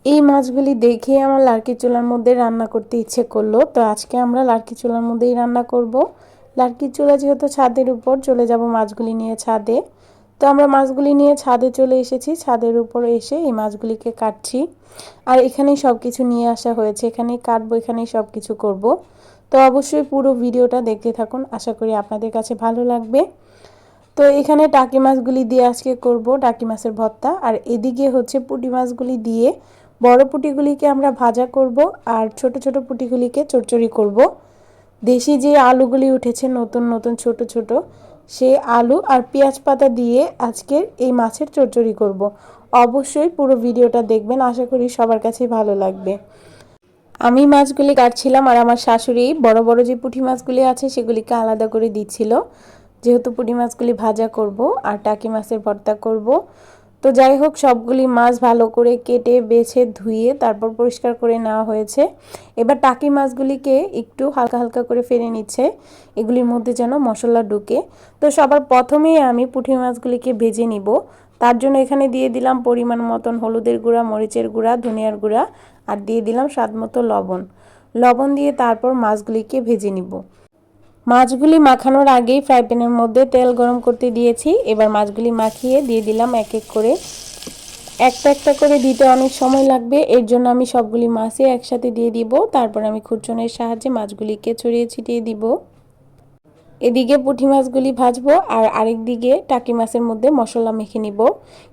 এই মাছগুলি দেখে আমার লার্কি চুলার মধ্যে রান্না করতে ইচ্ছে করলো। তো আজকে আমরা লার্কি চুলার মধ্যেই রান্না করব। লার্কি চুলা যেহেতু ছাদের উপর, চলে যাব মাছগুলি নিয়ে ছাদে। তো আমরা মাছগুলি নিয়ে ছাদে চলে এসেছি। ছাদের উপর এসে এই মাছগুলিকে কাটছি। আর এখানেই সব কিছু নিয়ে আসা হয়েছে, এখানেই কাটবো, এখানেই সব কিছু করব। তো অবশ্যই পুরো ভিডিওটা দেখতে থাকুন, আশা করি আপনাদের কাছে ভালো লাগবে। তো এখানে টাকি মাছগুলি দিয়ে আজকে করব টাকি মাছের ভর্তা। আর এদিকে হচ্ছে পুঁটি মাছগুলি দিয়ে বড় পুঁটিগুলিকে আমরা ভাজা করব, আর ছোট ছোট পুঁটিগুলিকে চচ্চড়ি করব। দেশি যে আলুগুলি উঠেছে নতুন নতুন ছোট ছোট, সেই আলু আর পেঁয়াজ পাতা দিয়ে আজকে এই মাছের চচ্চড়ি করব। অবশ্যই পুরো ভিডিওটা দেখবেন, আশা করি সবার কাছেই ভালো লাগবে। আমি মাছগুলি কাটছিলাম আর আমার শাশুড়ি বড় বড় যে পুঁটি মাছগুলি আছে সেগুলিকে আলাদা করে দিচ্ছিল, যেহেতু পুঁটি মাছগুলি ভাজা করব আর টাকি মাছের ভর্তা করব। তো যাই হোক, সবগুলি মাছ ভালো করে কেটে বেছে ধুয়ে তারপর পরিষ্কার করে নেওয়া হয়েছে। এবার টাকি মাছগুলিকে একটু হালকা হালকা করে ফেলে নিচ্ছে, এগুলির মধ্যে যেন মশলা ঢুকে। তো সবার প্রথমেই আমি পুঁটি মাছগুলিকে ভেজে নিব। তার জন্য এখানে দিয়ে দিলাম পরিমাণ মতন হলুদের গুঁড়া, মরিচের গুঁড়া, ধনিয়ার গুঁড়া, আর দিয়ে দিলাম স্বাদ মতো লবণ। লবণ দিয়ে তারপর মাছগুলিকে ভেজে নিব। মাছগুলি মাখানোর আগেই ফ্রাই প্যানের মধ্যে তেল গরম করতে দিয়েছি। এবার মাছগুলি মাখিয়ে দিয়ে দিলাম এক এক করে। একটা একটা করে দিতে অনেক সময় লাগবে, এর জন্য আমি সবগুলি মাছই একসাথে দিয়ে দিব। তারপর আমি খুরচনের সাহায্যে মাছগুলিকে ছড়িয়ে ছিটিয়ে দিব। এদিকে পুঁটি মাছগুলি ভাজবো আর আরেক দিকে টাকি মাছের মধ্যে মশলা মেখে নিব।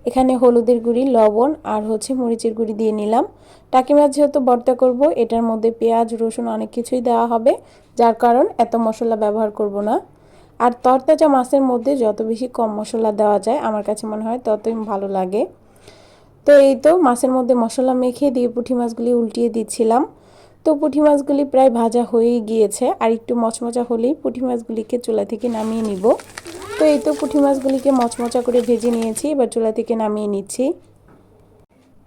এখানে হলুদের গুঁড়ি, লবণ আর হচ্ছে মরিচের গুঁড়ি দিয়ে নিলাম। টাকি মাছ যেহেতু ভর্তা করব, এটার মধ্যে পেঁয়াজ, রসুন অনেক কিছুই দেওয়া হবে, যার কারণ এত মশলা ব্যবহার করব না। আর তরতাজা মাছের মধ্যে যত বেশি কম মশলা দেওয়া যায় আমার কাছে মনে হয় ততই ভালো লাগে। তো এই তো মাছের মধ্যে মশলা মেখে দিয়ে পুঁটি মাছগুলি উল্টিয়ে দিচ্ছিলাম। তো পুঁটি মাছগুলি প্রায় ভাজা হয়েই গিয়েছে, আর একটু মচমচা হলেই পুঁটি মাছগুলিকে চুলা থেকে নামিয়ে নিব। তো এই তো পুঁটি মাছগুলিকে মচমচা করে ভেজে নিয়েছি, এবার চুলা থেকে নামিয়ে নিচ্ছি।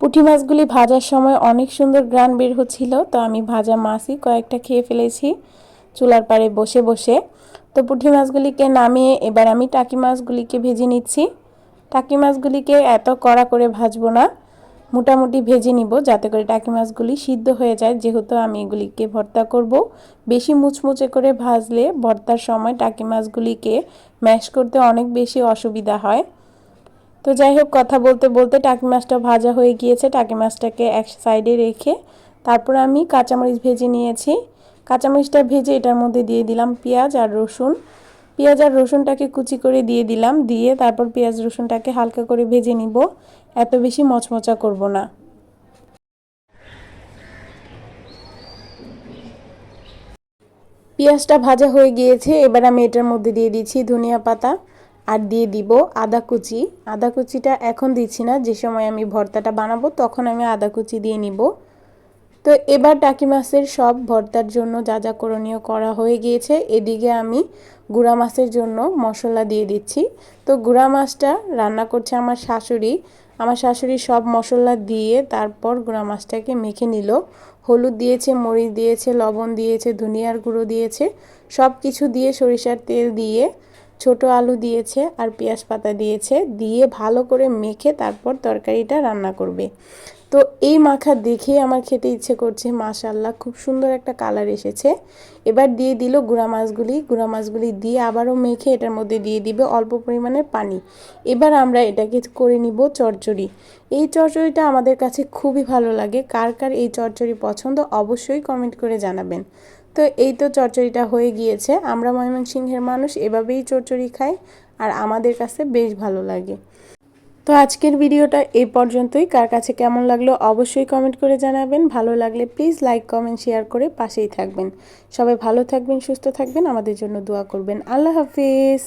পুঁটি মাছগুলি ভাজার সময় অনেক সুন্দর ঘ্রাণ বের হচ্ছিল, তো আমি ভাজা মাছই কয়েকটা খেয়ে ফেলেছি চুলার পাড়ে বসে বসে। তো পুঁটি মাছগুলিকে নামিয়ে এবার আমি টাকি মাছগুলিকে ভেজে নিচ্ছি। টাকি মাছগুলিকে এত কড়া করে ভাজবো না, মোটামুটি ভেজে নিব যাতে করে টাকি মাছগুলি সিদ্ধ হয়ে যায়, যেহেতু আমি এগুলিকে ভর্তা করব। বেশি মুচমুচে করে ভাজলে ভর্তার সময় টাকি মাছগুলিকে ম্যাশ করতে অনেক বেশি অসুবিধা হয়। তো যাই হোক, কথা বলতে বলতে টাকি মাছটা ভাজা হয়ে গিয়েছে। টাকি মাছটাকে এক সাইডে রেখে তারপর আমি কাঁচামরিচ ভেজে নিয়েছি। কাঁচামরিচটা ভেজে এটার মধ্যে দিয়ে দিলাম পেঁয়াজ আর রসুন। পেঁয়াজ আর রসুনটাকে কুচি করে দিয়ে দিলাম, দিয়ে তারপর পেঁয়াজ রসুনটাকে হালকা করে ভেজে নিব, এত বেশি মচমচা করব না। পেঁয়াজটা ভাজা হয়ে গিয়েছে, এবার আমি এটার মধ্যে দিয়ে দিচ্ছি ধনিয়া পাতা আর দিয়ে দিব আদা কুচি। আদা কুচিটা এখন দিচ্ছি না, যে সময় আমি ভর্তাটা বানাবো তখন আমি আদা কুচি দিয়ে নিব। তো এবার টাকি মাছের সব ভর্তার জন্য যা যা করণীয় করা হয়ে গিয়েছে, এদিকে আমি গুঁড়া মাছের জন্য মশলা দিয়ে দিচ্ছি। তো গুঁড়া মাছটা রান্না করছে আমার শাশুড়ি। আমার শাশুড়ি সব মশলা দিয়ে তারপর গুঁড়া মাছটাকে মেখে নিল। হলুদ দিয়েছে, মরিচ দিয়েছে, লবণ দিয়েছে, ধনিয়ার গুঁড়ো দিয়েছে, সব কিছু দিয়ে সরিষার তেল দিয়ে ছোট আলু দিয়েছে আর পেঁয়াজ পাতা দিয়েছে, দিয়ে ভালো করে মেখে তারপর তরকারিটা রান্না করবে। তো এই মাখা দেখে আমার খেতে ইচ্ছে করছে, মাশাআল্লাহ খুব সুন্দর একটা কালার এসেছে। এবার দিয়ে দিল গুঁড়া মাছগুলি। গুঁড়া মাছগুলি দিয়ে আবারও মেখে এটার মধ্যে দিয়ে দিবে অল্প পরিমাণে পানি। এবার আমরা এটাকে করে নিব চচ্চড়ি। এই চচ্চড়িটা আমাদের কাছে খুবই ভালো লাগে। কার কার এই চচ্চড়ি পছন্দ অবশ্যই কমেন্ট করে জানাবেন। তো এই তো চচ্চড়িটা হয়ে গিয়েছে। আমরা ময়মনসিংহের মানুষ এভাবেই চচ্চড়ি খাই, আর আমাদের কাছে বেশ ভালো লাগে। তো আজকের ভিডিওটা এই পর্যন্তই। কার কাছে কেমন লাগলো অবশ্যই কমেন্ট করে জানাবেন। ভালো লাগলে প্লিজ লাইক, কমেন্ট, শেয়ার করে পাশেই থাকবেন। সবাই ভালো থাকবেন, সুস্থ থাকবেন, আমাদের জন্য দোয়া করবেন। আল্লাহ হাফিজ।